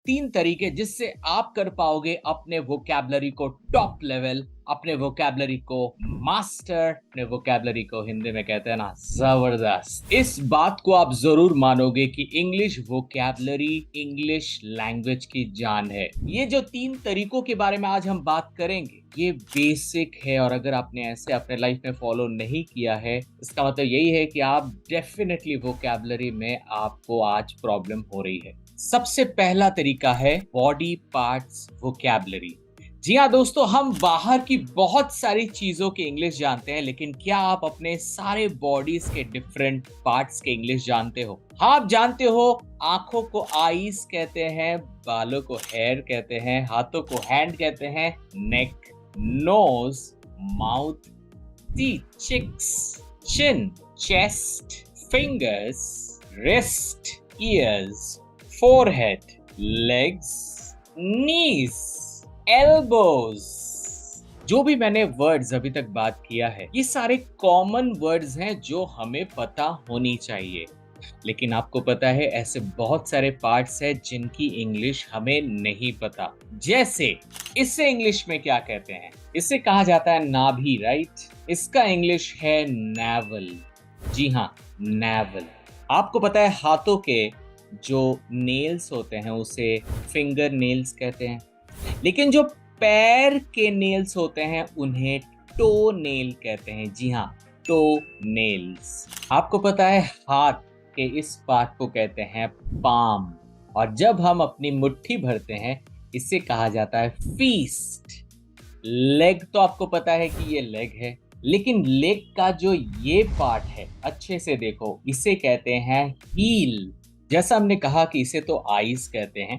3 तरीके जिससे आप कर पाओगे अपने वोकैब्युलरी को टॉप लेवल, अपने वोकैब्युलरी को मास्टर, अपने वोकैब्युलरी को हिंदी में कहते हैं ना ज़बरदस्त। इस बात को आप ज़रूर मानोगे कि इंग्लिश वोकैब्युलरी इंग्लिश लैंग्वेज की जान है। ये जो 3 तरीकों के बारे में आज हम बात करेंगे, ये बेसिक है और अगर आपने ऐसे अपने लाइफ में फॉलो नहीं किया है, इसका मतलब यही है कि आप डेफिनेटली वोकैब्युलरी में आपको आज प्रॉब्लम हो रही है। सबसे पहला तरीका है बॉडी पार्ट्स वोकैब्युलरी। जी हाँ दोस्तों, हम बाहर की बहुत सारी चीजों की इंग्लिश जानते हैं, लेकिन क्या आप अपने सारे बॉडीज के डिफरेंट पार्ट्स के इंग्लिश जानते हो? हाँ, आप जानते हो आंखों को आईज कहते हैं, बालों को हेयर कहते हैं, हाथों को हैंड कहते हैं, neck, nose, mouth, teeth, cheeks, chin, chest, fingers, wrist, ears, forehead, legs, knees, elbows। जो भी मैंने वर्ड्स अभी तक बात किया है, ये सारे कॉमन वर्ड्स हैं जो हमें पता होनी चाहिए। लेकिन आपको पता है ऐसे बहुत सारे पार्ट्स हैं जिनकी इंग्लिश हमें नहीं पता। जैसे इसे इंग्लिश में क्या कहते हैं? इसे कहा जाता है नाभि, राइट? इसका इंग्लिश है नैवल। जी हाँ, नैवल। आपको पता है हाथों के जो नेल्स होते हैं उसे फिंगर नेल्स कहते हैं, लेकिन जो पैर के नेल्स होते हैं उन्हें टो नेल कहते हैं। जी हाँ, टो नेल्स। आपको पता है हाथ के इस पार्ट को कहते हैं पाम, और जब हम अपनी मुट्ठी भरते हैं इसे कहा जाता है फीस्ट। लेग तो आपको पता है कि ये लेग है, लेकिन लेग का जो ये पार्ट है, अच्छे से देखो, इसे कहते हैं हील। जैसा हमने कहा कि इसे तो आईज कहते हैं,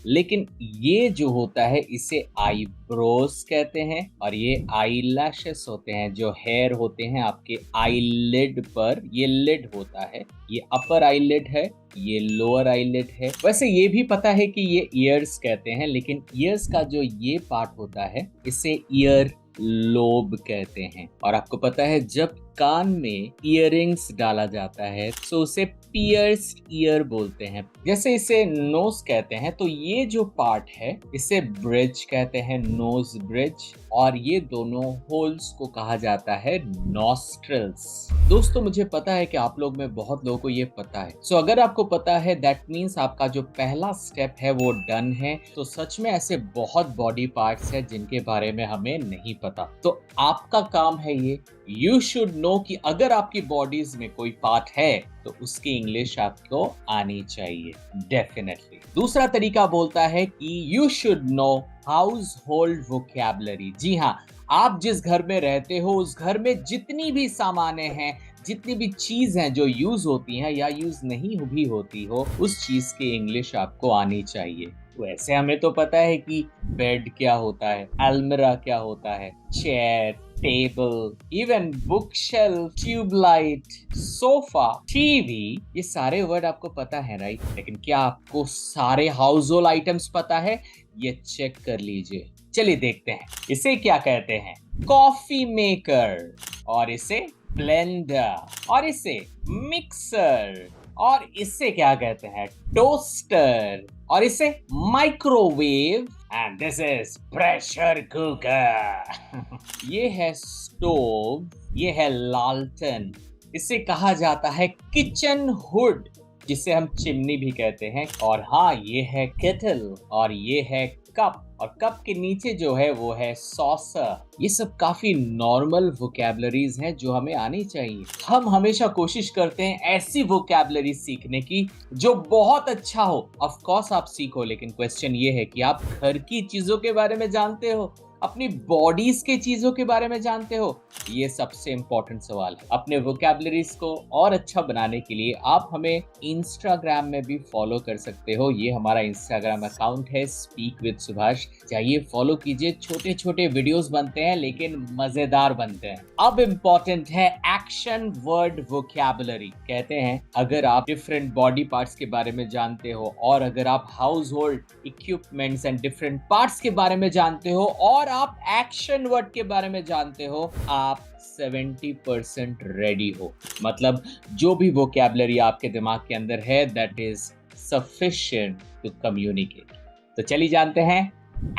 लेकिन ये जो होता है इसे आईब्रोज कहते हैं, और ये आई लैशेस होते हैं, जो हेयर होते हैं आपके आईलिड पर। ये लिड होता है, ये अपर आईलिड है, ये लोअर आईलिड है। वैसे ये भी पता है कि ये ईयर्स कहते हैं, लेकिन ईयर्स का जो ये पार्ट होता है इसे ईयर लोब कहते हैं। और आपको पता है जब कान में इयररिंग्स डाला जाता है तो उसे पियर्स्ड ईयर बोलते हैं। जैसे इसे नोज कहते हैं, तो ये जो पार्ट है इसे ब्रिज कहते हैं, नोज ब्रिज, और ये दोनों होल्स को कहा जाता है नॉस्ट्रल्स। दोस्तों, मुझे पता है कि आप लोग में बहुत लोगों को ये पता है, सो अगर आपको पता है दैट मीन्स आपका जो पहला स्टेप है वो डन है। तो सच में ऐसे बहुत बॉडी पार्ट्स हैं जिनके बारे में हमें नहीं पता, तो आपका काम है ये, यू शुड नो कि अगर आपकी बॉडीज में कोई पार्ट है तो उसकी इंग्लिश आपको आनी चाहिए डेफिनेटली। दूसरा तरीका बोलता है कि you should know household vocabulary. जी हाँ, आप जिस घर में रहते हो उस घर में जितनी भी सामानें हैं, जितनी भी चीज हैं जो यूज होती हैं या यूज नहीं भी होती हो, उस चीज की इंग्लिश आपको आनी चाहिए। वैसे हमें तो पता है कि बेड क्या होता है, अलमीरा क्या होता है, chair, table, even book shelf, tubelight, sofa, TV, ये सारे वर्ड आपको पता है, राइट? लेकिन क्या आपको सारे हाउस होल्ड आइटम्स पता है? ये चेक कर लीजिए। चलिए देखते हैं। इसे क्या कहते हैं? कॉफी मेकर, और इसे ब्लेंडर, और इसे मिक्सर, और इसे क्या कहते हैं? टोस्टर, और इसे microwave, and this is pressure cooker. ये है स्टोव, ये है लालटेन, इसे कहा जाता है किचन हुड, जिसे हम चिमनी भी कहते हैं, और हाँ, ये है केटल, और ये है कप, और कप के नीचे जो है वो है सॉसर। ये सब काफी नॉर्मल वोकैब्युलरीज हैं जो हमें आनी चाहिए। हम हमेशा कोशिश करते हैं ऐसी वोकैब्युलरी सीखने की जो बहुत अच्छा हो। ऑफ कोर्स आप सीखो, लेकिन क्वेश्चन ये है कि आप घर की चीजों के बारे में जानते हो, अपनी बॉडीज के चीजों के बारे में जानते हो? ये सबसे इंपॉर्टेंट सवाल है। अपने वोकैब्युलरीज को और अच्छा बनाने के लिए आप हमें इंस्टाग्राम में भी फॉलो कर सकते हो। ये हमारा इंस्टाग्राम अकाउंट है स्पीक विद सुभाष, जाइए फॉलो कीजिए। छोटे छोटे वीडियोस बनते हैं लेकिन मजेदार बनते हैं। अब इम्पोर्टेंट है एक्शन वर्ड वोकैब्युलरी। कहते हैं अगर आप डिफरेंट बॉडी पार्ट्स के बारे में जानते हो, और अगर आप house hold equipments and different parts के बारे में जानते हो, और आप एक्शन वर्ड के बारे में जानते हो, आप 70% रेडी हो। मतलब जो भी वोकैब्युलरी आपके दिमाग के अंदर है, that is sufficient to communicate. तो चलिए जानते हैं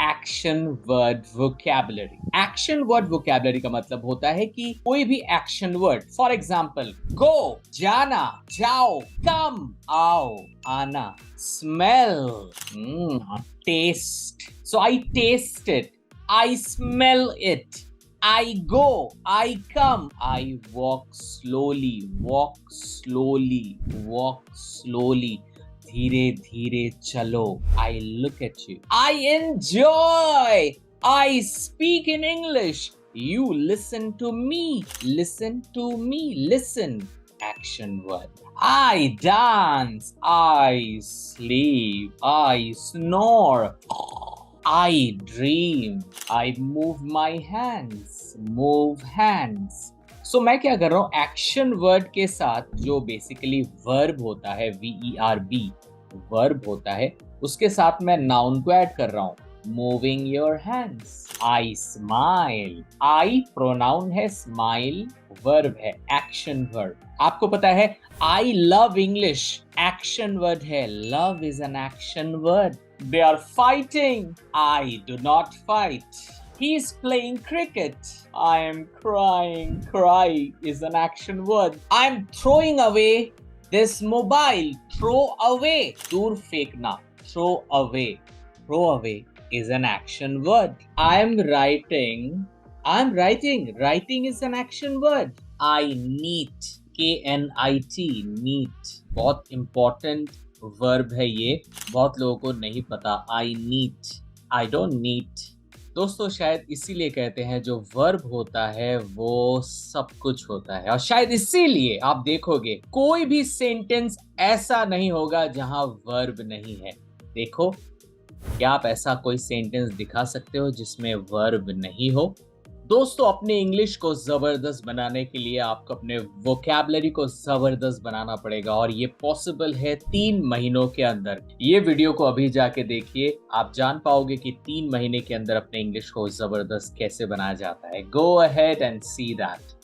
action word vocabulary. Action word vocabulary का मतलब होता है कि कोई भी action word, for example go जाना, जाओ कम आओ आना, smell taste, so I taste it, I smell it, I go, I come, I walk slowly, walk slowly, walk slowly. धीरे धीरे चलो. I look at you. I enjoy. I speak in English. You listen to me. Listen to me. Listen. Action word. I dance. I sleep. I snore. I dream. I move my hands. Move hands. So मैं क्या कर रहा हूँ, action word के साथ जो basically verb होता है, VERB वर्ब होता है, उसके साथ मैं नाउन को ऐड कर रहा हूँ. Moving your hands. I smile. I pronoun है, स्माइल वर्ब है, एक्शन वर्ब. आपको पता है I love English action word है. Love is an action word. They are fighting. I do not fight. He is playing cricket. I am crying. Cry is an action word. I am throwing away this mobile. Throw away. दूर फेंकना. Throw away. Throw away is an action word. I am writing. I am writing. Writing is an action word. I neat. KNIT. Neat. बहुत important verb है ये, बहुत लोगों को नहीं पता. आई नीट, आई डोंट नीट. दोस्तों शायद इसीलिए कहते हैं जो वर्ब होता है वो सब कुछ होता है, और शायद इसीलिए आप देखोगे कोई भी सेंटेंस ऐसा नहीं होगा जहां वर्ब नहीं है. देखो, क्या आप ऐसा कोई सेंटेंस दिखा सकते हो जिसमें वर्ब नहीं हो? दोस्तों, अपने इंग्लिश को जबरदस्त बनाने के लिए आपको अपने वोकैबुलरी को जबरदस्त बनाना पड़ेगा, और ये पॉसिबल है 3 महीनों के अंदर. ये वीडियो को अभी जाके देखिए, आप जान पाओगे कि 3 महीने के अंदर अपने इंग्लिश को जबरदस्त कैसे बनाया जाता है. Go ahead and see that.